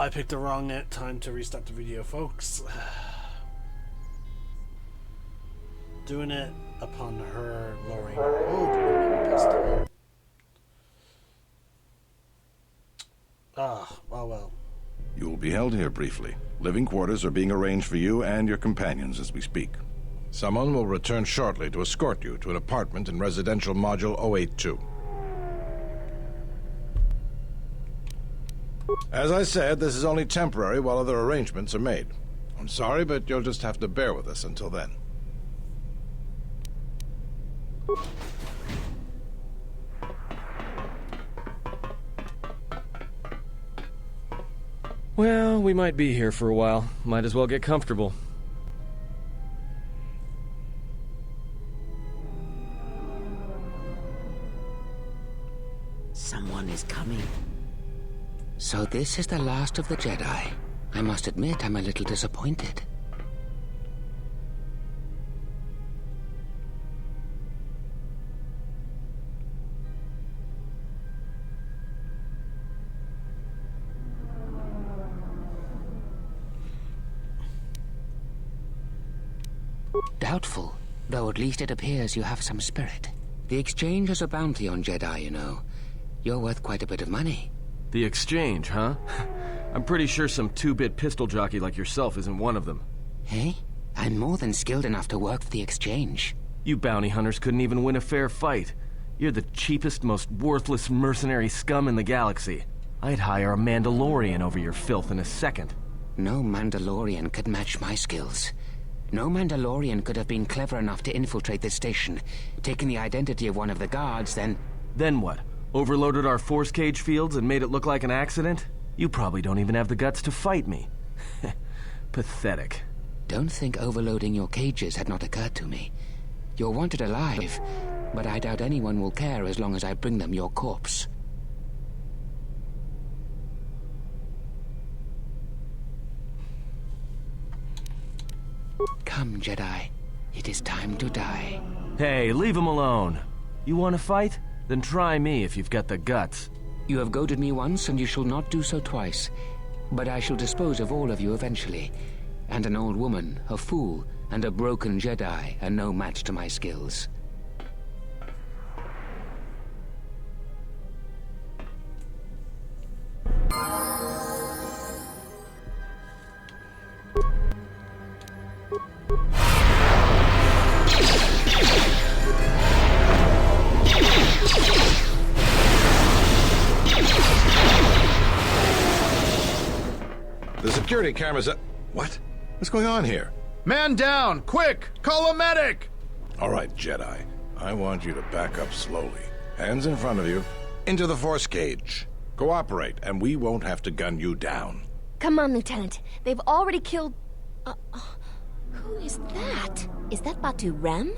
I picked the wrong time to restart the video, folks. Doing it upon her lowering the pistol. Oh well. You will be held here briefly. Living quarters are being arranged for you and your companions as we speak. Someone will return shortly to escort you to an apartment in residential module 082. As I said, this is only temporary while other arrangements are made. I'm sorry, but you'll just have to bear with us until then. Well, we might be here for a while. Might as well get comfortable. Someone is coming. So this is the last of the Jedi. I must admit I'm a little disappointed. Doubtful, though at least it appears you have some spirit. The exchange is a bounty on Jedi, you know. You're worth quite a bit of money. The exchange, huh? I'm pretty sure some two-bit pistol jockey like yourself isn't one of them. Hey? I'm more than skilled enough to work for the exchange. You bounty hunters couldn't even win a fair fight. You're the cheapest, most worthless mercenary scum in the galaxy. I'd hire a Mandalorian over your filth in a second. No Mandalorian could match my skills. No Mandalorian could have been clever enough to infiltrate this station, taken the identity of one of the guards, then... Then what? Overloaded our force cage fields and made it look like an accident? You probably don't even have the guts to fight me. Pathetic. Don't think overloading your cages had not occurred to me. You're wanted alive, but I doubt anyone will care as long as I bring them your corpse. Come, Jedi. It is time to die. Hey, leave him alone. You want to fight? Then try me if you've got the guts. You have goaded me once, and you shall not do so twice. But I shall dispose of all of you eventually. And an old woman, a fool, and a broken Jedi are no match to my skills. The security cameras are... What? What's going on here? Man down! Quick! Call a medic! All right, Jedi. I want you to back up slowly. Hands in front of you. Into the force cage. Cooperate, and we won't have to gun you down. Come on, Lieutenant. They've already killed... who is that? Is that Batu Rem?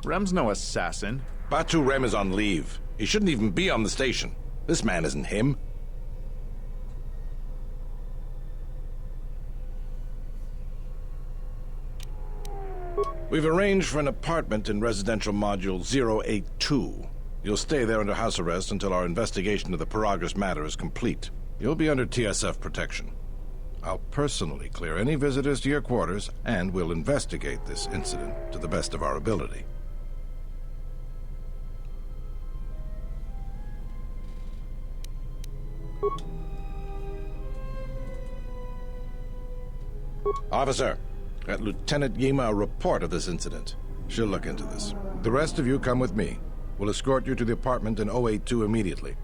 Rem's no assassin. Batu Rem is on leave. He shouldn't even be on the station. This man isn't him. We've arranged for an apartment in residential module 082. You'll stay there under house arrest until our investigation of the Paragus matter is complete. You'll be under TSF protection. I'll personally clear any visitors to your quarters, and we'll investigate this incident to the best of our ability. Officer, get Lieutenant Yima a report of this incident. She'll look into this. The rest of you come with me. We'll escort you to the apartment in 082 immediately.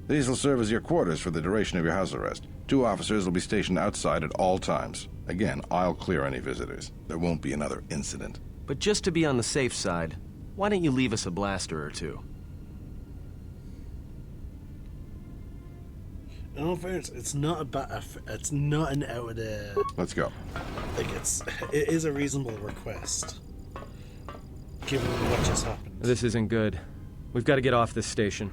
These will serve as your quarters for the duration of your house arrest. 2 officers will be stationed outside at all times. Again, I'll clear any visitors. There won't be another incident. But just to be on the safe side, why don't you leave us a blaster or two? In all fairness, it's not it's not an out of the... Let's go. Like, it is a reasonable request, given what just happened. This isn't good. We've got to get off this station.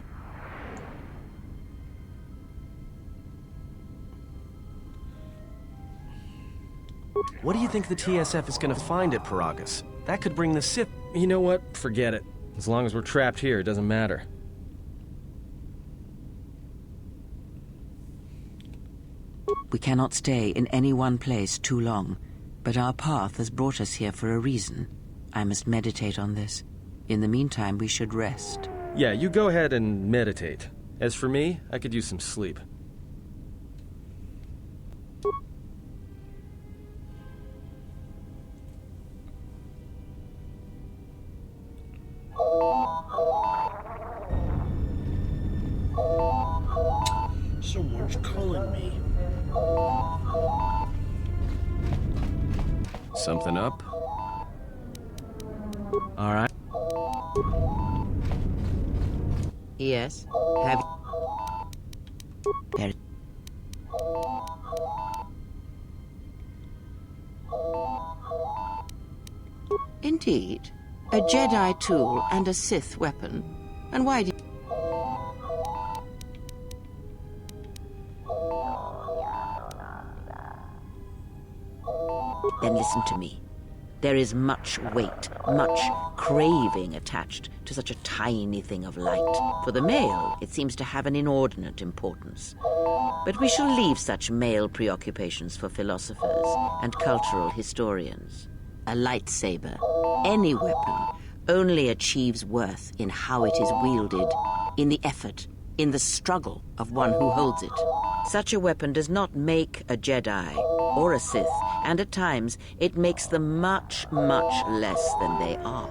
What do you think the TSF is gonna find at Paragus? That could bring the Sith... You know what? Forget it. As long as we're trapped here, it doesn't matter. We cannot stay in any one place too long, but our path has brought us here for a reason. I must meditate on this. In the meantime, we should rest. Yeah, you go ahead and meditate. As for me, I could use some sleep. Someone's calling me. Something up? All right. Yes? Have there... Indeed. A Jedi tool and a Sith weapon. And why do... Then listen to me. There is much weight, much craving attached to such a tiny thing of light. For the male, it seems to have an inordinate importance. But we shall leave such male preoccupations for philosophers and cultural historians. A lightsaber, any weapon, only achieves worth in how it is wielded, in the effort, in the struggle of one who holds it. Such a weapon does not make a Jedi or a Sith, and at times it makes them much, much less than they are.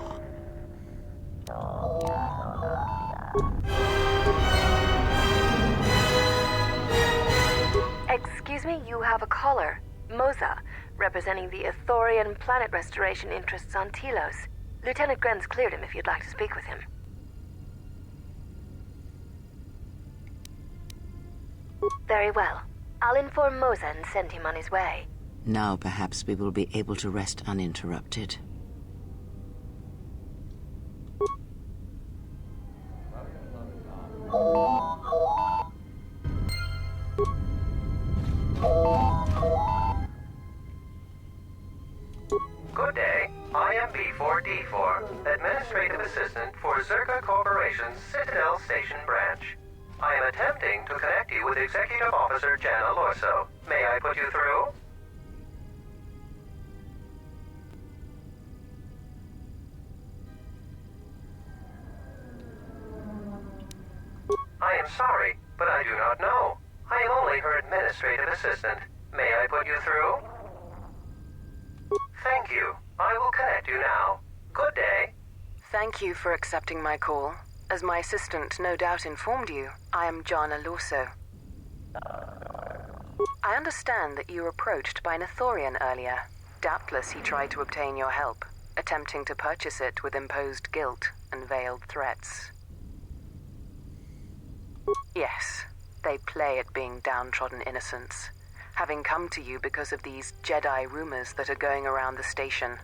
Excuse me, you have a caller. Moza, representing the Ithorian planet restoration interests on Telos. Lieutenant Grenz cleared him if you'd like to speak with him. Very well. I'll inform Moza and send him on his way. Now perhaps we will be able to rest uninterrupted. Good day. I am B4D4, Administrative Assistant for Zerka Corporation's Citadel Station branch. I am attempting to connect you with Executive Officer Jana Lorso. May I put you through? I am sorry, but I do not know. I am only her administrative assistant. May I put you through? Thank you. I will connect you now. Good day. Thank you for accepting my call. As my assistant no doubt informed you, I am Jana Lorso. I understand that you were approached by an Ithorian earlier. Doubtless he tried to obtain your help, attempting to purchase it with imposed guilt and veiled threats. Yes, they play at being downtrodden innocents, having come to you because of these Jedi rumors that are going around the station.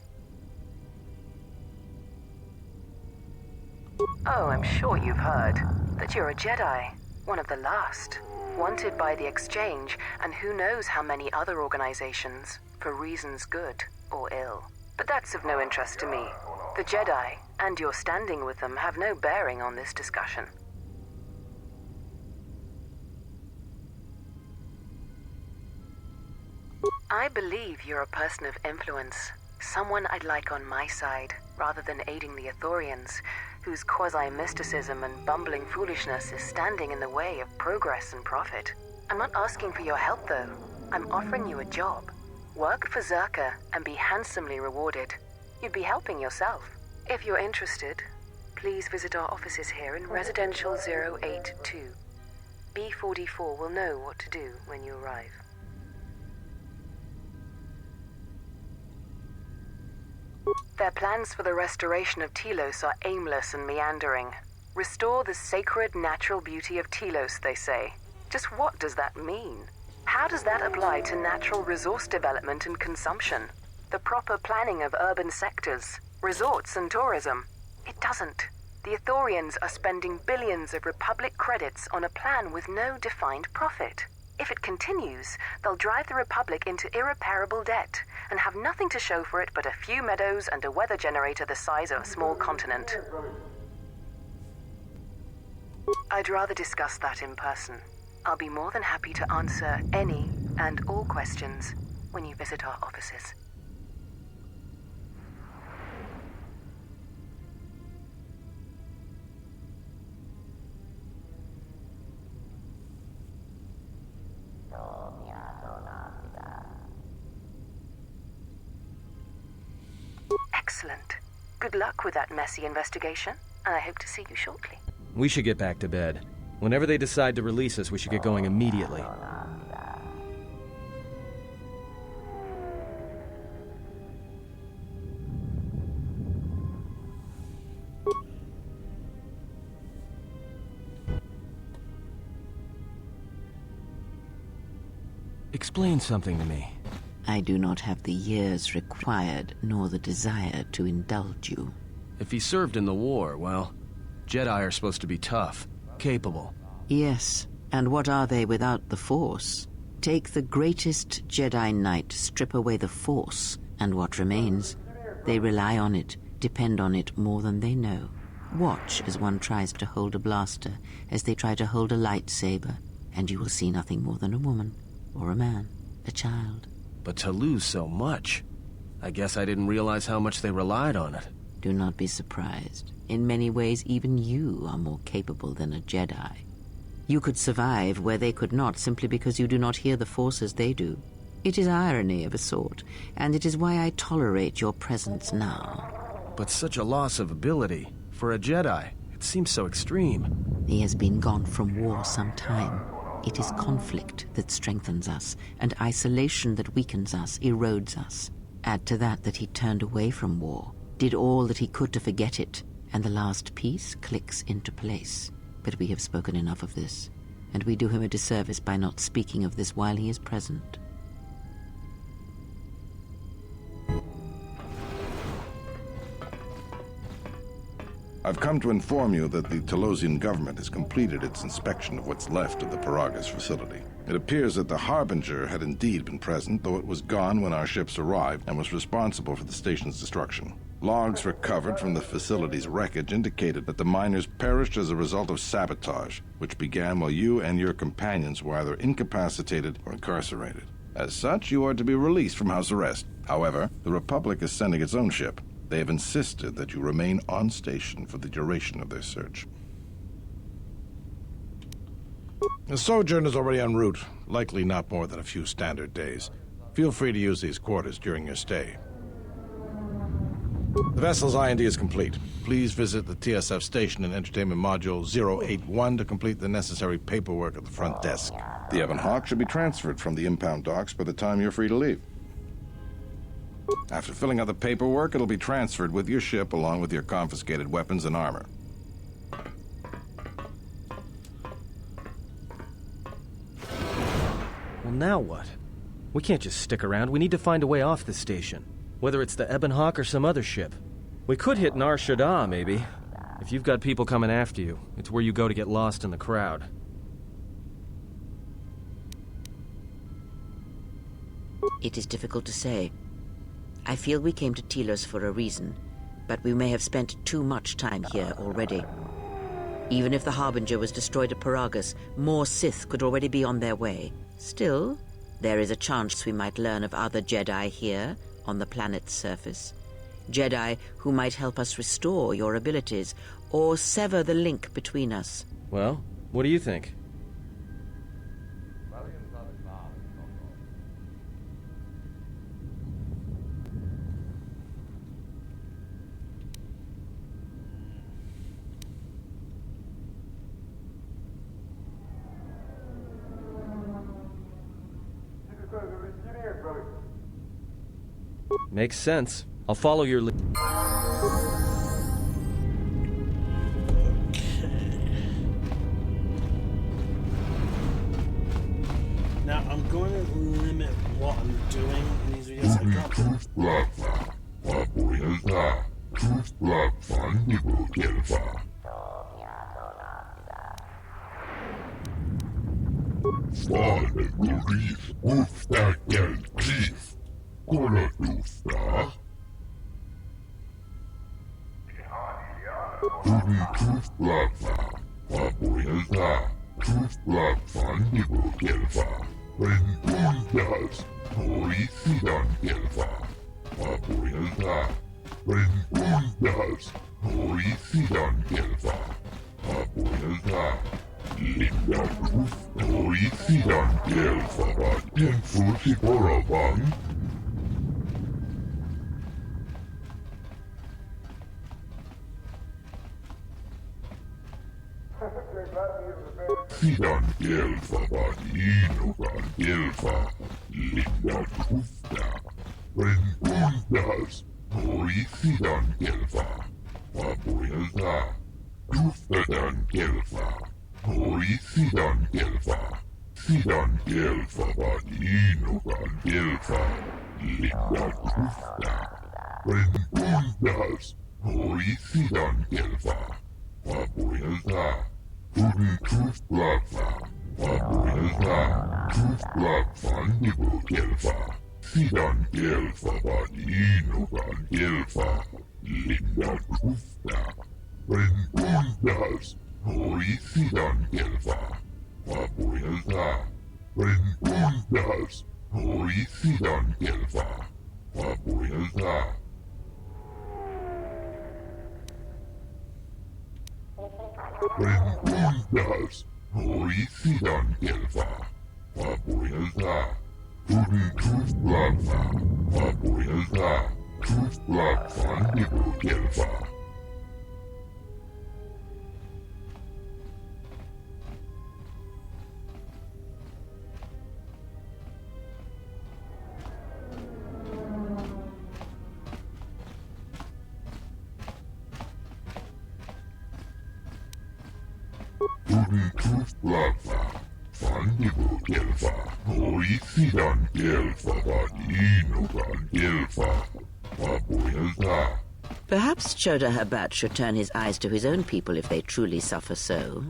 Oh, I'm sure you've heard that you're a Jedi, one of the last, wanted by the Exchange and who knows how many other organizations, for reasons good or ill. But that's of no interest to me. The Jedi, and your standing with them, have no bearing on this discussion. I believe you're a person of influence, someone I'd like on my side, rather than aiding the Ithorians, whose quasi-mysticism and bumbling foolishness is standing in the way of progress and profit. I'm not asking for your help, though. I'm offering you a job. Work for Zerka and be handsomely rewarded. You'd be helping yourself. If you're interested, please visit our offices here in Residential 082. B44 will know what to do when you arrive. Their plans for the restoration of Telos are aimless and meandering. Restore the sacred natural beauty of Telos, they say. Just what does that mean? How does that apply to natural resource development and consumption? The proper planning of urban sectors, resorts and tourism? It doesn't. The Ithorians are spending billions of Republic credits on a plan with no defined profit. If it continues, they'll drive the Republic into irreparable debt and have nothing to show for it but a few meadows and a weather generator the size of a small continent. I'd rather discuss that in person. I'll be more than happy to answer any and all questions when you visit our offices. Excellent. Good luck with that messy investigation, and I hope to see you shortly. We should get back to bed. Whenever they decide to release us, we should get going immediately. Explain something to me. I do not have the years required, nor the desire to indulge you. If he served in the war, well, Jedi are supposed to be tough, capable. Yes, and what are they without the Force? Take the greatest Jedi Knight, strip away the Force, and what remains? They rely on it, depend on it more than they know. Watch as one tries to hold a blaster, as they try to hold a lightsaber, and you will see nothing more than a woman, or a man, a child. But to lose so much, I guess I didn't realize how much they relied on it. Do not be surprised. In many ways, even you are more capable than a Jedi. You could survive where they could not simply because you do not hear the Force as they do. It is irony of a sort, and it is why I tolerate your presence now. But such a loss of ability, for a Jedi, it seems so extreme. He has been gone from war some time. It is conflict that strengthens us, and isolation that weakens us, erodes us. Add to that he turned away from war, did all that he could to forget it, and the last piece clicks into place. But we have spoken enough of this, and we do him a disservice by not speaking of this while he is present. I've come to inform you that the Telosian government has completed its inspection of what's left of the Paragas facility. It appears that the Harbinger had indeed been present, though it was gone when our ships arrived and was responsible for the station's destruction. Logs recovered from the facility's wreckage indicated that the miners perished as a result of sabotage, which began while you and your companions were either incapacitated or incarcerated. As such, you are to be released from house arrest. However, the Republic is sending its own ship. They have insisted that you remain on station for the duration of their search. The sojourn is already en route, likely not more than a few standard days. Feel free to use these quarters during your stay. The vessel's IND is complete. Please visit the TSF station and entertainment module 081 to complete the necessary paperwork at the front desk. The Ebon Hawk should be transferred from the impound docks by the time you're free to leave. After filling out the paperwork, it'll be transferred with your ship along with your confiscated weapons and armor. Well, now what? We can't just stick around. We need to find a way off this station. Whether it's the Ebon Hawk or some other ship. We could hit Nar Shaddaa, maybe. If you've got people coming after you, it's where you go to get lost in the crowd. It is difficult to say. I feel we came to Telos for a reason, but we may have spent too much time here already. Even if the Harbinger was destroyed at Paragas, more Sith could already be on their way. Still, there is a chance we might learn of other Jedi here, on the planet's surface. Jedi who might help us restore your abilities, or sever the link between us. Well, what do you think? Makes sense. I'll follow your lead. Okay. Now, I'm going to limit what I'm doing in these videos. Perhaps Chodahabat should turn his eyes to his own people if they truly suffer so.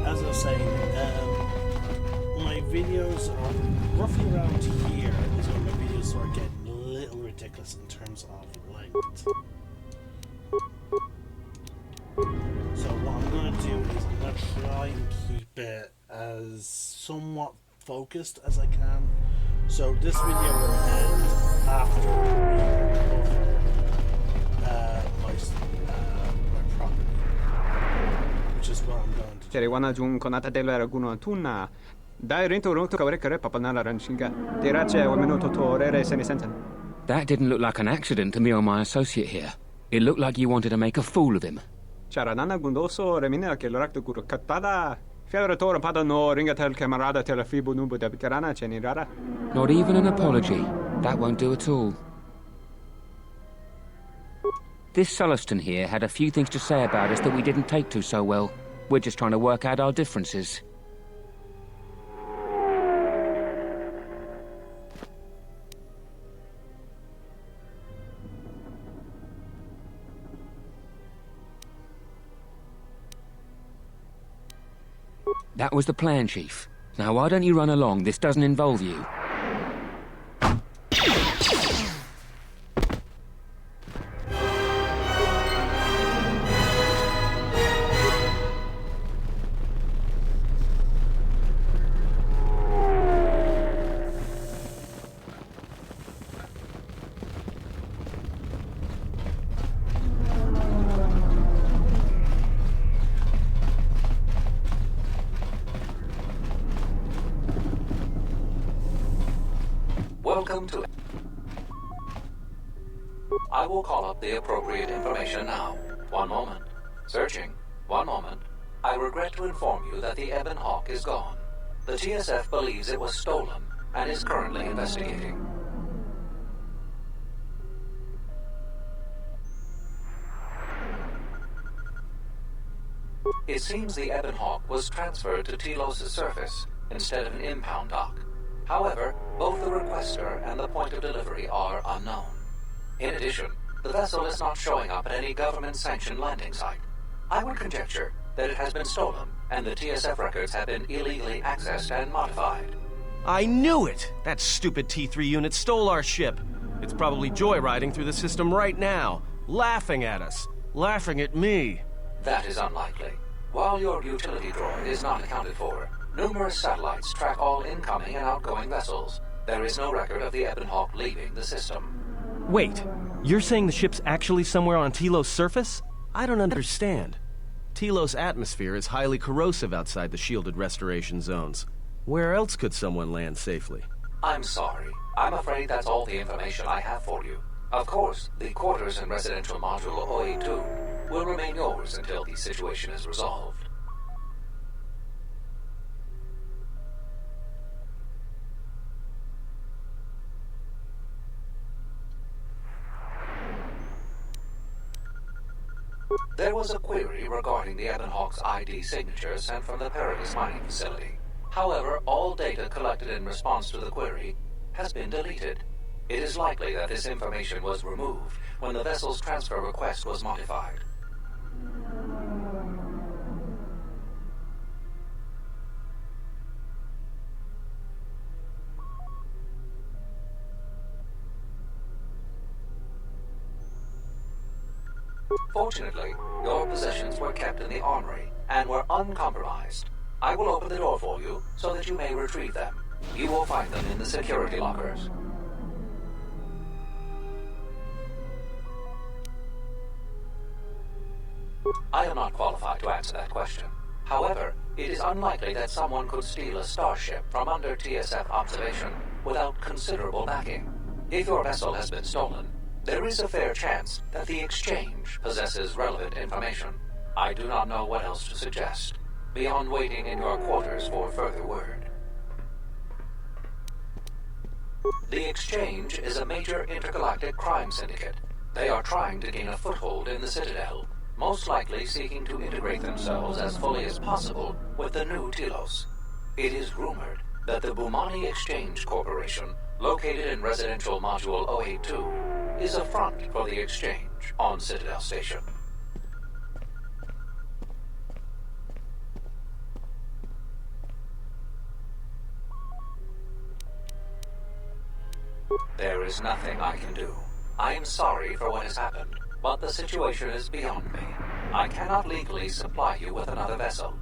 As I was saying, my videos are roughly around here. Is when my videos start getting a little ridiculous in terms of length. So what I'm going to do is I'm going to try and keep it as somewhat focused as I can. So this video will end after we cover my property, which is what I'm going to do. Ceriwana jung konata dela raguno tuna. Dai rinto ronto kawrekare papanala ranshinga. Tirache o minuto to orere senisensen. That didn't look like an accident to me or my associate here. It looked like you wanted to make a fool of him. Charanana gundoso remina che l'orakto guru katada. Fiaratore pada no ringatel camarada tela fibu nubu de bitarana cenirara. Not even an apology. That won't do at all. This Sulluston here had a few things to say about us that we didn't take to so well. We're just trying to work out our differences. That was the plan, Chief. Now why don't you run along? This doesn't involve you. Welcome to... I will call up the appropriate information now. One moment. Searching. One moment. I regret to inform you that the Ebon Hawk is gone. The TSF believes it was stolen and is currently investigating. It seems the Ebon Hawk was transferred to Telos' surface instead of an impound dock. However, both the requester and the point of delivery are unknown. In addition, the vessel is not showing up at any government-sanctioned landing site. I would conjecture that it has been stolen, and the TSF records have been illegally accessed and modified. I knew it! That stupid T3 unit stole our ship. It's probably joyriding through the system right now, laughing at us, laughing at me. That is unlikely. While your utility droid is not accounted for, numerous satellites track all incoming and outgoing vessels. There is no record of the Ebon Hawk leaving the system. Wait, you're saying the ship's actually somewhere on Telos' surface? I don't understand. Telos' atmosphere is highly corrosive outside the shielded restoration zones. Where else could someone land safely? I'm sorry. I'm afraid that's all the information I have for you. Of course, the quarters in Residential Module OA2 will remain yours until the situation is resolved. There was a query regarding the Ebon Hawk's ID signature sent from the Perilous mining facility. However, all data collected in response to the query has been deleted. It is likely that this information was removed when the vessel's transfer request was modified. Fortunately, your possessions were kept in the armory and were uncompromised. I will open the door for you so that you may retrieve them. You will find them in the security lockers. I am not qualified to answer that question. However, it is unlikely that someone could steal a starship from under TSF observation without considerable backing. If your vessel has been stolen, there is a fair chance that the exchange possesses relevant information. I do not know what else to suggest, beyond waiting in your quarters for further word. The exchange is a major intergalactic crime syndicate. They are trying to gain a foothold in the Citadel, most likely seeking to integrate themselves as fully as possible with the new Telos. It is rumored that the Bumani Exchange Corporation, located in Residential Module 082, is a front for the exchange on Citadel Station. There is nothing I can do. I am sorry for what has happened, but the situation is beyond me. I cannot legally supply you with another vessel.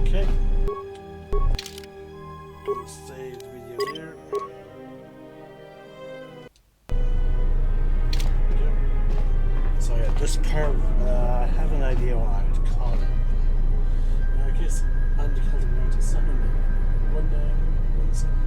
Okay. Gonna save the video here. Okay. So yeah, this part, I have an idea what I would call it. I guess I'm calling it something. One second.